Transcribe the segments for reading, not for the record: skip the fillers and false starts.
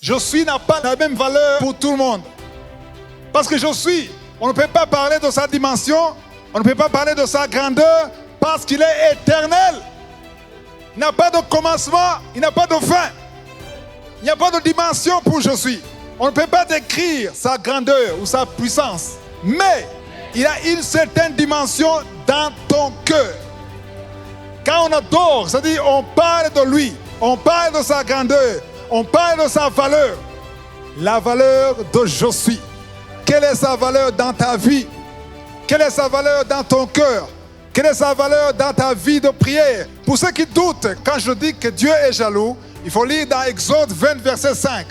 Je suis n'a pas la même valeur pour tout le monde. Parce que je suis, on ne peut pas parler de sa dimension, on ne peut pas parler de sa grandeur, parce qu'il est éternel. Il n'a pas de commencement, il n'a pas de fin. Il n'y a pas de dimension pour je suis. On ne peut pas décrire sa grandeur ou sa puissance. Mais il a une certaine dimension dans ton cœur. Quand on adore, c'est-à-dire on parle de lui, on parle de sa grandeur, on parle de sa valeur. La valeur de je suis. Quelle est sa valeur dans ta vie? Quelle est sa valeur dans ton cœur? Quelle est sa valeur dans ta vie de prière? Pour ceux qui doutent, quand je dis que Dieu est jaloux, il faut lire dans Exode 20, verset 5.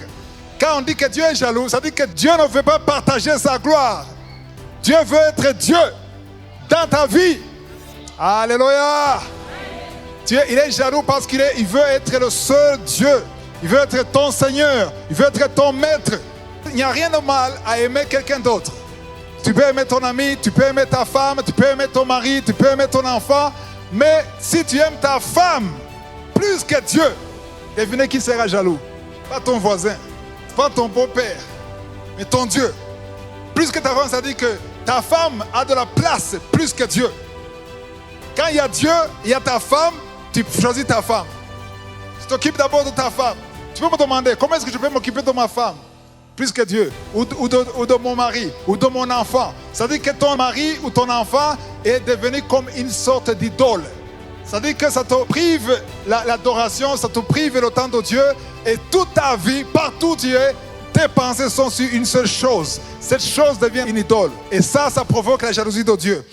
Quand on dit que Dieu est jaloux, ça dit que Dieu ne veut pas partager sa gloire. Dieu veut être Dieu dans ta vie. Alléluia. Dieu, il est jaloux parce qu'il veut être le seul Dieu. Il veut être ton Seigneur. Il veut être ton maître. Il n'y a rien de mal à aimer quelqu'un d'autre. Tu peux aimer ton ami, tu peux aimer ta femme, tu peux aimer ton mari, tu peux aimer ton enfant. Mais si tu aimes ta femme plus que Dieu, devinez qui sera jaloux? Pas ton voisin, pas ton beau-père, mais ton Dieu. Plus que ta femme, ça dit que ta femme a de la place plus que Dieu. Quand il y a Dieu, il y a ta femme, tu choisis ta femme. Tu t'occupes d'abord de ta femme. Tu peux me demander, comment est-ce que je peux m'occuper de ma femme plus que Dieu, ou de mon mari, ou de mon enfant? Ça veut dire que ton mari ou ton enfant est devenu comme une sorte d'idole. Ça veut dire que ça te prive l'adoration, ça te prive le temps de Dieu, et toute ta vie, partout où tu es, tes pensées sont sur une seule chose. Cette chose devient une idole. Et ça provoque la jalousie de Dieu.